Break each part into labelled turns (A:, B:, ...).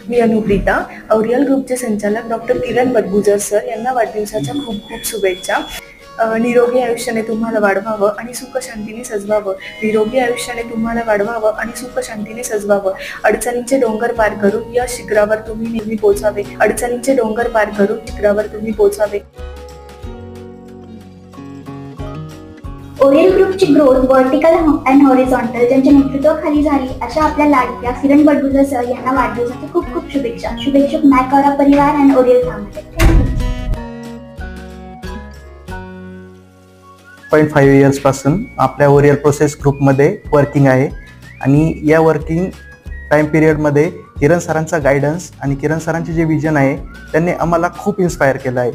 A: मी Anupreeta. Oryol ग्रुपचे संचालक doctor किरण Badgujar sir यांना वाढदिवसाच्या खूप खूप शुभेच्छा. निरोगी आयुष्याने तुम्हाला वाढवावं आणि सुख शांतीने सजवावं. निरोगी आयुष्याने तुम्हाला वाढवावं आणि सुख शांतीने सजवावं. अडचणींचे डोंगर पार करून या शिखरावर तुम्ही नेहमी पोचावे. अडचणींचे डोंगर पार करून शिखरावर तुम्ही पोचावे.
B: ओरियल ग्रुपची ग्रोथ व्हर्टिकल अँड हॉरिझॉन्टल ज्यांच्या नेतृत्वाखाली झाली अशा आपल्या लाडक्या किरण बडगुजर सर यांना वाढदिवसाच्या खूप खूप शुभेच्छा. शुभेच्छुक मॅकॉरा परिवार आणि ओरियल फॅमिली.
C: 5 इयर्स पासून आपल्या ओरियल प्रोसेस ग्रुपमध्ये वर्किंग आहे आणि या वर्किंग टाइम पिरियडमध्ये किरण सरांचा गायडन्स आणि किरण सरांचे जे विजन आहे त्यांनी आम्हाला खूप इन्स्पायर केलं आहे.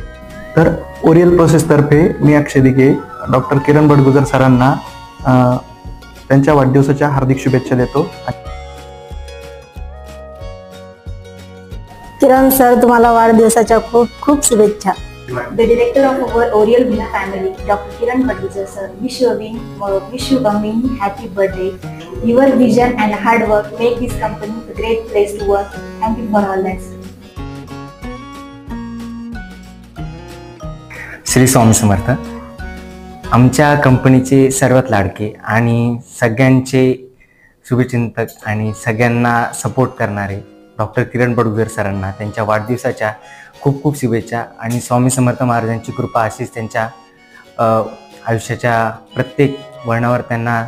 C: तर ओरियल प्रोसेसतर्फे मी अक्षय दिघे डॉक्टर किरण बडगुजर सरांना त्यांच्या वाढदिवसाच्या हार्दिक शुभेच्छा देतो.
D: किरण सर, तुम्हाला वाढदिवसाच्या खूप खूप शुभेच्छा.
B: The director of our Oriel Villa family, Dr. Kiran Bardgujar sir, wish you a many happy birthday. Your vision and hard work make this company a great place to work. Thank you for all that.
E: Shri Swami Samarth. आमच्या कंपनीचे सर्वात लाडके आणि सगळ्यांचे शुभचिंतक आणि सगळ्यांना support करणारे डॉक्टर किरण बडगुजर सरांना त्यांच्या वाढदिवसाच्या खूप खूप शुभेच्छा आणि स्वामी समर्थ महाराजांची कृपा अशीच त्यांच्या आयुष्याच्या प्रत्येक वळणावर त्यांना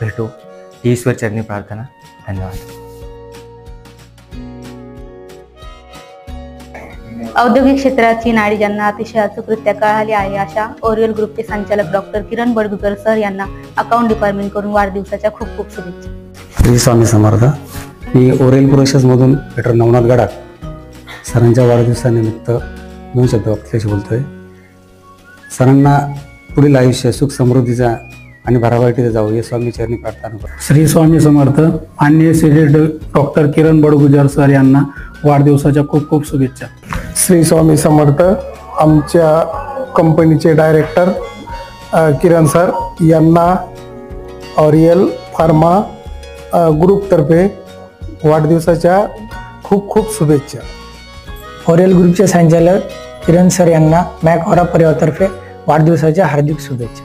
E: भेटो ही ईश्वरचरणी प्रार्थना. धन्यवाद.
F: औद्योगिक क्षेत्राची नाडी ज्यांना अतिशय अचूकरित्या कळाली आहे अशा ओरियल ग्रुपचे संचालक डॉक्टर किरण बडगुजर सर यांना अकाउंट डिपार्टमेंट करून वाढदिवसाच्या खूप खूप शुभेच्छा.
G: श्री स्वामी समर्थ. मी ओरियल प्रोसेसमधून डॉक्टर नवनाथ गडाख सरांच्या वाढदिवसानिमित्त 2 शब्द आपल्याशी बोलतोय. सरांना पुढील आयुष्य सुख समृद्धीचा आणि भराभराटीचा जावं हे स्वामी चरणी प्रार्थना करतो.
H: श्री स्वामी समर्थ. माननीय श्री डॉक्टर किरण बडगुजर सर यांना वाढदिवसाच्या खूप खूप शुभेच्छा.
I: श्री स्वामी समर्थ. आमच्या कंपनीचे डायरेक्टर किरण सर यांना ओरियल फार्मा ग्रुपतर्फे वाढदिवसाच्या खूप खूप शुभेच्छा.
J: ओरियल ग्रुपचे संचालक किरण सर यांना मॅकॉरा परिवारातर्फे वाढदिवसाच्या हार्दिक शुभेच्छा.